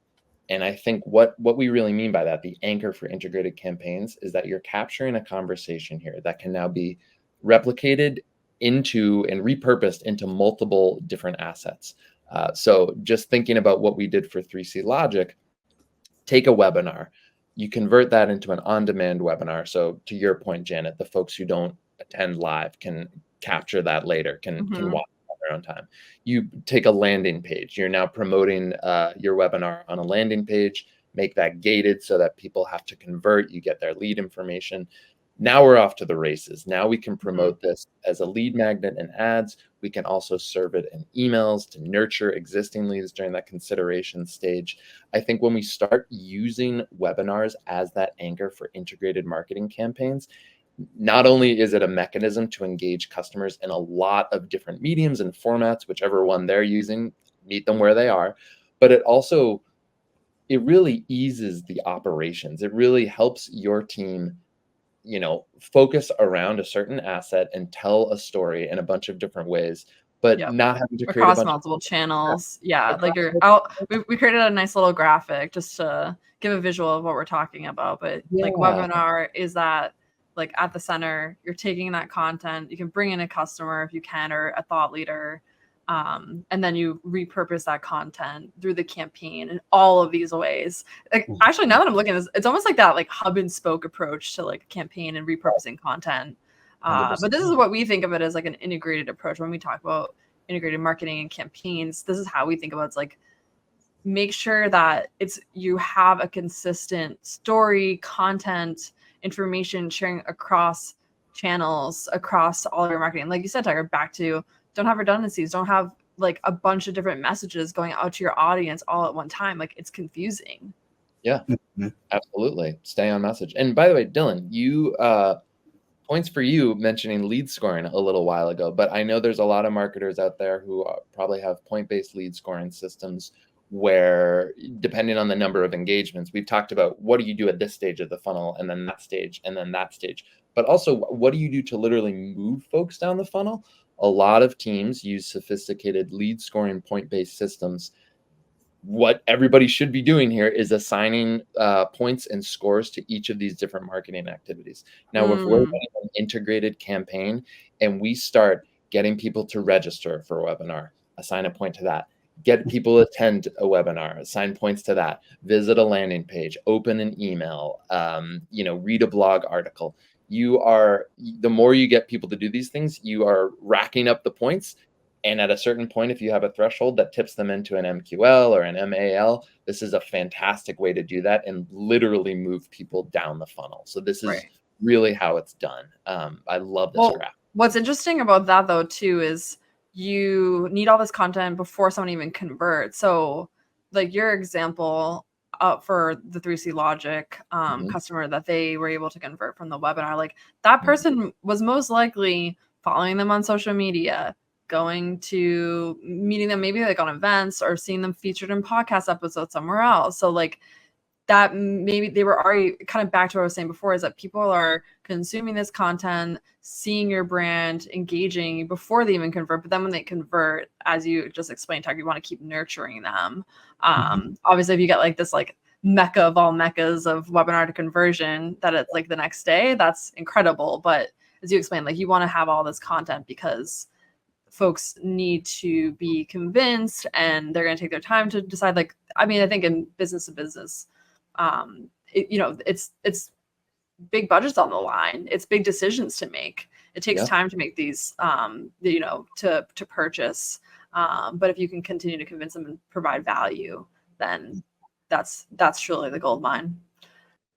And I think what we really mean by that, the anchor for integrated campaigns, is that you're capturing a conversation here that can now be replicated into and repurposed into multiple different assets. So just thinking about what we did for 3C Logic, take a webinar, you convert that into an on-demand webinar. So to your point, Janet, the folks who don't attend live can capture that later, can watch on their own time. You take a landing page, you're now promoting your webinar on a landing page, make that gated so that people have to convert, you get their lead information. Now we're off to the races. Now we can promote this as a lead magnet and ads. We can also serve it in emails to nurture existing leads during that consideration stage. I think when we start using webinars as that anchor for integrated marketing campaigns, not only is it a mechanism to engage customers in a lot of different mediums and formats, whichever one they're using, meet them where they are, but it really eases the operations. It really helps your team focus around a certain asset and tell a story in a bunch of different ways, but not having to create across multiple channels. Like we created a nice little graphic just to give a visual of what we're talking about. But like webinar is that like at the center, you're taking that content, you can bring in a customer if you can, or a thought leader. And then you repurpose that content through the campaign in all of these ways. Like, actually, now that I'm looking at this, it's almost like that like hub and spoke approach to like campaign and repurposing content. But this is what we think of it as, like an integrated approach. When we talk about integrated marketing and campaigns, this is how we think about it. It's like, make sure that you have a consistent story, content, information sharing across channels, across all of your marketing. Like you said, Tiger, back to don't have redundancies, don't have like a bunch of different messages going out to your audience all at one time. Like, it's confusing. Yeah, absolutely. Stay on message. And by the way, Dylan, you points for you mentioning lead scoring a little while ago, but I know there's a lot of marketers out there who probably have point-based lead scoring systems where, depending on the number of engagements, we've talked about what do you do at this stage of the funnel, and then that stage, and then that stage. But also, what do you do to literally move folks down the funnel? A lot of teams use sophisticated lead scoring point-based systems. What everybody should be doing here is assigning points and scores to each of these different marketing activities. Now, if we're running an integrated campaign and we start getting people to register for a webinar, assign a point to that. Get people to attend a webinar, assign points to that. Visit a landing page, open an email, read a blog article. The more you get people to do these things, you are racking up the points. And at a certain point, if you have a threshold that tips them into an MQL or an MAL, this is a fantastic way to do that and literally move people down the funnel. So this is really how it's done. I love this graph. What's interesting about that, though, too, is you need all this content before someone even converts. So like your example for the 3C Logic customer that they were able to convert from the webinar, like that person was most likely following them on social media, going to meeting them maybe like on events, or seeing them featured in podcast episodes somewhere else. So like that, maybe they were already kind of back to what I was saying before, is that people are consuming this content, seeing your brand, engaging before they even convert. But then when they convert, as you just explained, Tucker, you want to keep nurturing them. Obviously, if you get like this like mecca of all meccas of webinar to conversion, that it's like the next day, that's incredible. But as you explained, like you want to have all this content because folks need to be convinced and they're going to take their time to decide. Like, I mean, I think in business to business, it's big budgets on the line. It's big decisions to make. It takes time to make these, to purchase. But if you can continue to convince them and provide value, then that's truly the gold mine.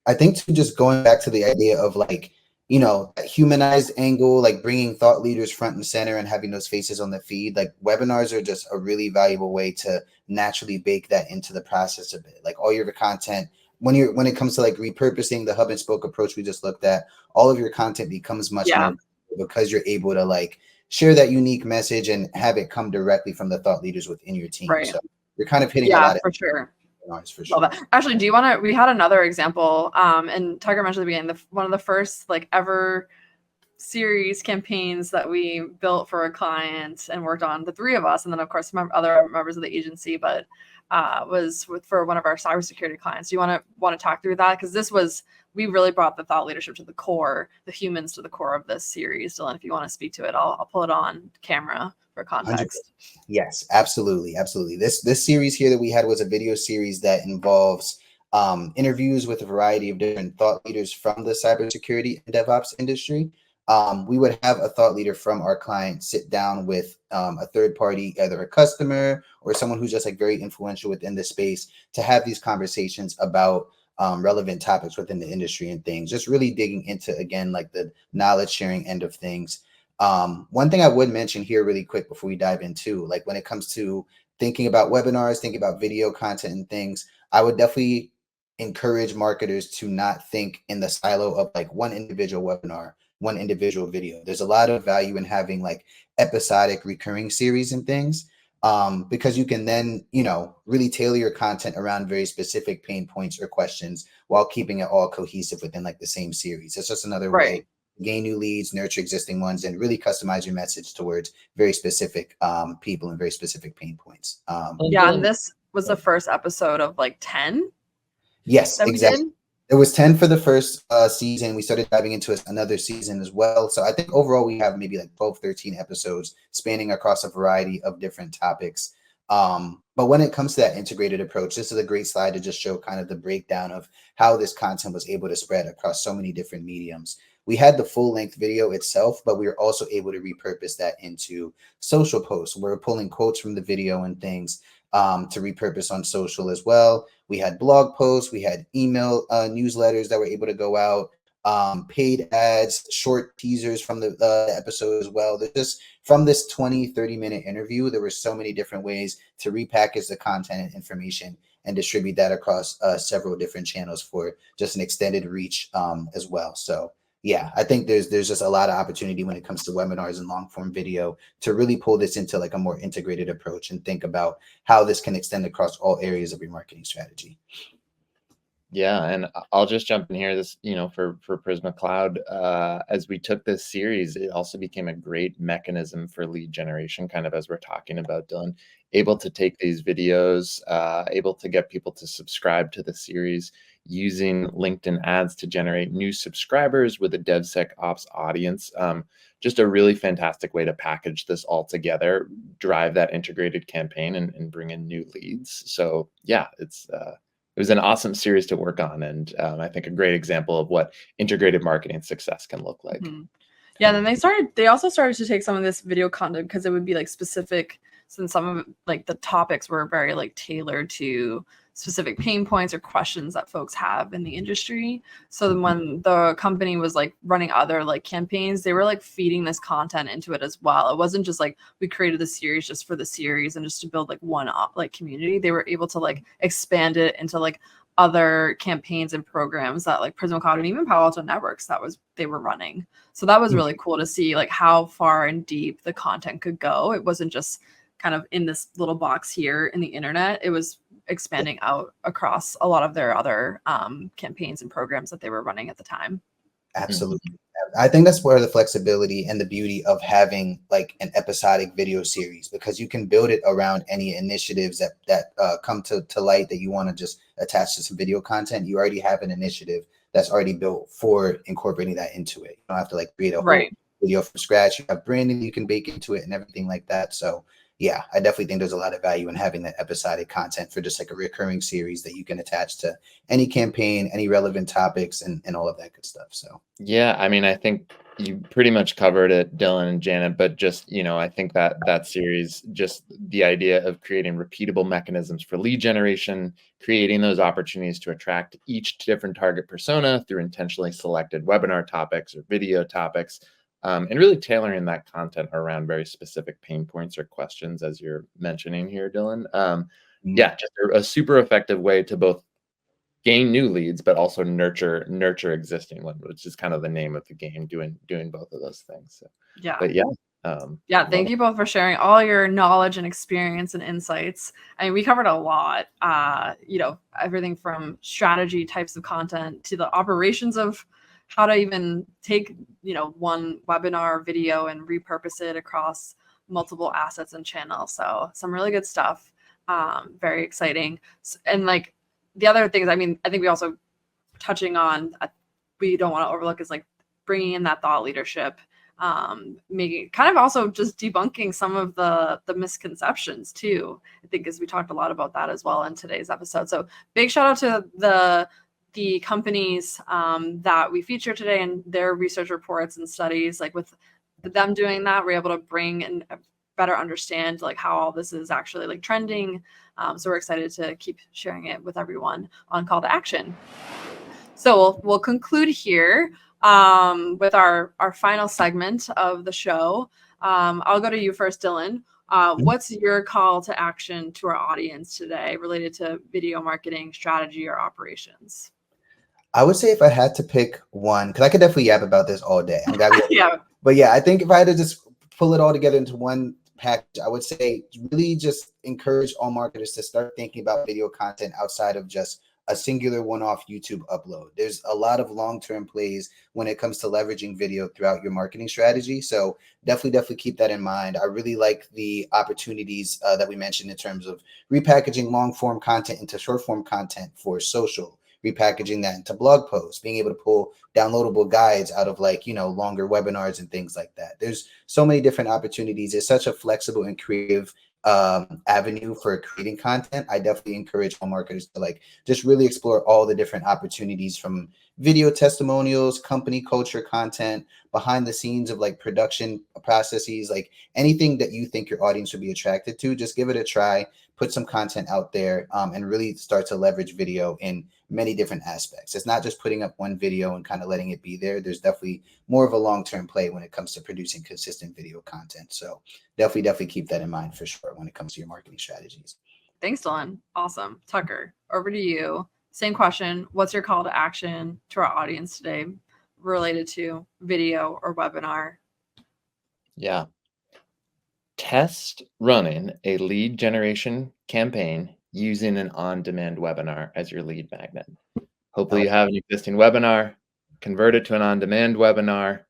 I think too, just going back to the idea of like, a humanized angle, like bringing thought leaders front and center and having those faces on the feed, like webinars are just a really valuable way to naturally bake that into the process a bit. Like all your content, when it comes to like repurposing the hub and spoke approach we just looked at, all of your content becomes much more, because you're able to like share that unique message and have it come directly from the thought leaders within your team. So you're kind of hitting a lot of for sure. webinars for Love sure. that. Actually, do you want to? We had another example, and Tiger mentioned at the beginning, one of the first like ever series campaigns that we built for a client and worked on, the three of us, and then of course other members of the agency, but was for one of our cybersecurity clients. Do you want to talk through that? Because we really brought the thought leadership to the core, the humans to the core of this series. Dylan, if you want to speak to it, I'll pull it on camera for context. 100%. Yes, absolutely. This series here that we had was a video series that involves interviews with a variety of different thought leaders from the cybersecurity and DevOps industry. We would have a thought leader from our client sit down with a third party, either a customer or someone who's just like very influential within the space, to have these conversations about relevant topics within the industry and things, just really digging into, again, like the knowledge sharing end of things. One thing I would mention here really quick before we dive into, like when it comes to thinking about webinars, thinking about video content and things, I would definitely encourage marketers to not think in the silo of like one individual webinar, one individual video. There's a lot of value in having like episodic recurring series and things, because you can then, really tailor your content around very specific pain points or questions while keeping it all cohesive within like the same series. It's just another way to gain new leads, nurture existing ones, and really customize your message towards very specific people and very specific pain points. And this was the first episode of like 10. Yes, exactly. It was 10 for the first season. We started diving into another season as well. So I think overall we have maybe like 12, 13 episodes spanning across a variety of different topics. But when it comes to that integrated approach, this is a great slide to just show kind of the breakdown of how this content was able to spread across so many different mediums. We had the full length video itself, but we were also able to repurpose that into social posts. We're pulling quotes from the video and things to repurpose on social as well. We had blog posts, we had email newsletters that were able to go out, paid ads, short teasers from the episode as well. There's just, from this 20-30 minute interview, there were so many different ways to repackage the content and information and distribute that across several different channels for just an extended reach as well. So yeah, I think there's just a lot of opportunity when it comes to webinars and long form video to really pull this into like a more integrated approach and think about how this can extend across all areas of your marketing strategy. Yeah, and I'll just jump in here. This, for Prisma Cloud, as we took this series, it also became a great mechanism for lead generation, kind of as we're talking about, Dylan. Able to take these videos, able to get people to subscribe to the series, using LinkedIn ads to generate new subscribers with a DevSecOps audience. Just a really fantastic way to package this all together, drive that integrated campaign, and bring in new leads. So yeah, it was an awesome series to work on, and I think a great example of what integrated marketing success can look like. Mm-hmm. Yeah, and then they also started to take some of this video content, because it would be like specific, since some of like the topics were very like tailored to specific pain points or questions that folks have in the industry. So then when the company was like running other like campaigns, they were like feeding this content into it as well. It wasn't just like we created the series just for the series and just to build like one up like community. They were able to like expand it into like other campaigns and programs that like Prisma Cloud and even Palo Alto Networks they were running. So that was really cool to see like how far and deep the content could go. It wasn't just kind of in this little box here in the internet. It was expanding out across a lot of their other campaigns and programs that they were running at the time. Absolutely. I think that's where the flexibility and the beauty of having like an episodic video series, because you can build it around any initiatives that come to light that you want to just attach to some video content. You already have an initiative that's already built for incorporating that into it. You don't have to like create a whole video from scratch. You have branding you can bake into it and everything like that. So yeah, I definitely think there's a lot of value in having that episodic content for just like a recurring series that you can attach to any campaign, any relevant topics, and all of that good stuff. So yeah, I mean, I think you pretty much covered it, Dylan and Janet, but just, I think that series, just the idea of creating repeatable mechanisms for lead generation, creating those opportunities to attract each different target persona through intentionally selected webinar topics or video topics, and really tailoring that content around very specific pain points or questions, as you're mentioning here, Dylan. Yeah, just a super effective way to both gain new leads, but also nurture existing ones, which is kind of the name of the game, doing both of those things. So, yeah. But yeah. Yeah, thank you both for sharing all your knowledge and experience and insights. I mean, we covered a lot, everything from strategy types of content to the operations of how to even take, one webinar video and repurpose it across multiple assets and channels. So some really good stuff. Very exciting. And like the other things, I mean, I think we also touching on, we don't want to overlook is like bringing in that thought leadership, making kind of also just debunking some of the misconceptions too. I think as we talked a lot about that as well in today's episode. So big shout out to the companies that we feature today and their research reports and studies. Like with them doing that, we're able to bring and better understand like how all this is actually like trending. So we're excited to keep sharing it with everyone on Call to Action. So we'll conclude here with our final segment of the show. I'll go to you first, Dylan. What's your call to action to our audience today related to video marketing strategy or operations? I would say if I had to pick one, because I could definitely yap about this all day. I'm glad Yeah. But yeah, I think if I had to just pull it all together into one package, I would say really just encourage all marketers to start thinking about video content outside of just a singular one-off YouTube upload. There's a lot of long-term plays when it comes to leveraging video throughout your marketing strategy. So definitely keep that in mind. I really like the opportunities that we mentioned in terms of repackaging long-form content into short-form content for social, repackaging that into blog posts, being able to pull downloadable guides out of longer webinars and things like that. There's so many different opportunities. It's such a flexible and creative avenue for creating content. I definitely encourage all marketers to just really explore all the different opportunities, from video testimonials, company culture content, behind the scenes of production processes, anything that you think your audience would be attracted to. Just give it a try, put some content out there, and really start to leverage video in many different aspects. It's not just putting up one video and kind of letting it be there. There's definitely more of a long-term play when it comes to producing consistent video content. So definitely keep that in mind for sure when it comes to your marketing strategies. Thanks, Dylan. Awesome. Tucker, over to you. Same question. What's your call to action to our audience today related to video or webinar? Yeah. Test running a lead generation campaign using an on-demand webinar as your lead magnet. Hopefully you have an existing webinar, convert it to an on-demand webinar,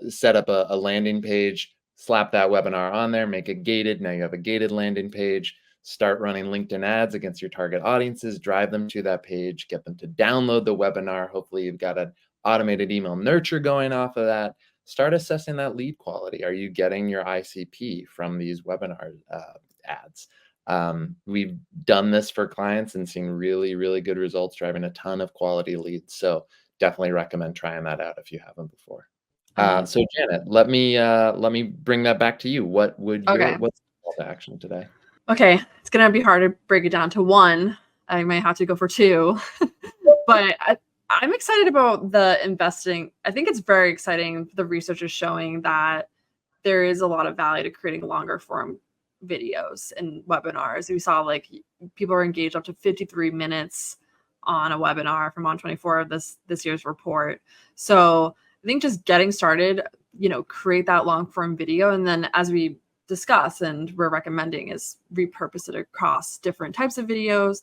set up a landing page, slap that webinar on there, make it gated. Now you have a gated landing page. Start running LinkedIn ads against your target audiences, drive them to that page, get them to download the webinar. Hopefully you've got an automated email nurture going off of that. Start assessing that lead quality. Are you getting your ICP from these webinar ads? We've done this for clients and seen really, really good results, driving a ton of quality leads. So definitely recommend trying that out if you haven't before. So Janet, let me bring that back to you. What's the call to action today? Okay, it's gonna be hard to break it down to one. I might have to go for two, but I'm excited about the investing. I think it's very exciting. The research is showing that there is a lot of value to creating longer form videos and webinars. We saw people are engaged up to 53 minutes on a webinar from On24 of this year's report. So I think just getting started, create that long form video, and then as we discuss and we're recommending is repurpose it across different types of videos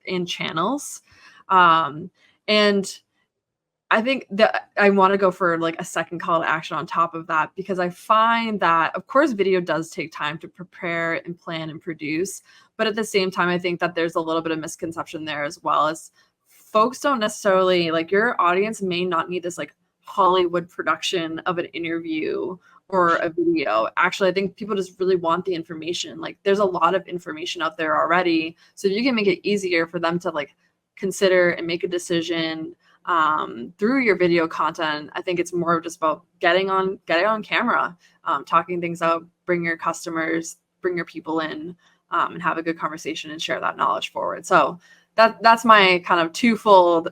and channels. And I think that I want to go for a second call to action on top of that, because I find that, of course, video does take time to prepare and plan and produce. But at the same time, I think that there's a little bit of misconception there as well, as folks don't necessarily your audience may not need this Hollywood production of an interview or a video. Actually, I think people just really want the information. There's a lot of information out there already. So if you can make it easier for them to consider and make a decision through your video content, I think it's more just about getting on camera, talking things out, bring your customers, bring your people in, and have a good conversation and share that knowledge forward. So that's my kind of twofold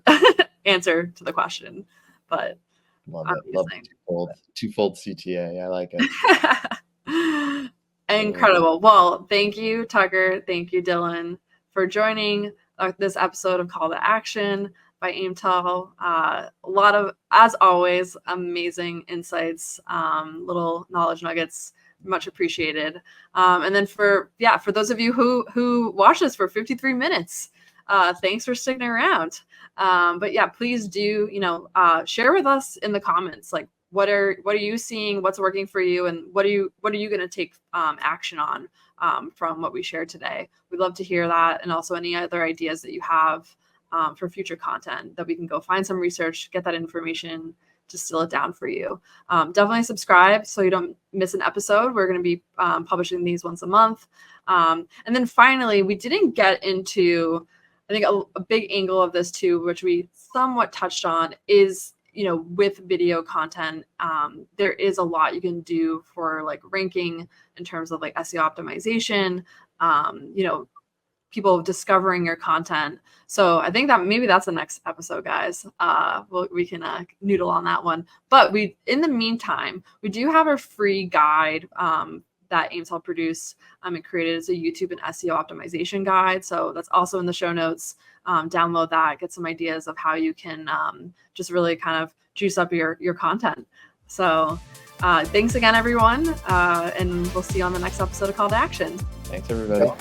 answer to the question. But love twofold CTA. I like it. Incredible. Well, thank you, Tucker. Thank you, Dylan, for joining this episode of Call to Action. by Aimtal. A lot of, as always, amazing insights, little knowledge nuggets, much appreciated. And then for those of you who watched this for 53 minutes, thanks for sticking around. But yeah, please do, share with us in the comments, like, what are you seeing, what's working for you, and what are you going to take action on from what we shared today? We'd love to hear that, and also any other ideas that you have for future content that we can go find some research, get that information, distill it down for you. Definitely subscribe so you don't miss an episode. We're going to be publishing these once a month. And then finally, we didn't get into, I think, a big angle of this too, which we somewhat touched on, is with video content, there is a lot you can do for like ranking in terms of like SEO optimization, people discovering your content. So I think that maybe that's the next episode, guys. We can noodle on that one. But in the meantime, we do have a free guide that Aimtal produced and created as a YouTube and SEO optimization guide. So that's also in the show notes. Download that, get some ideas of how you can just really kind of juice up your content. So thanks again, everyone. And we'll see you on the next episode of Call to Action. Thanks, everybody.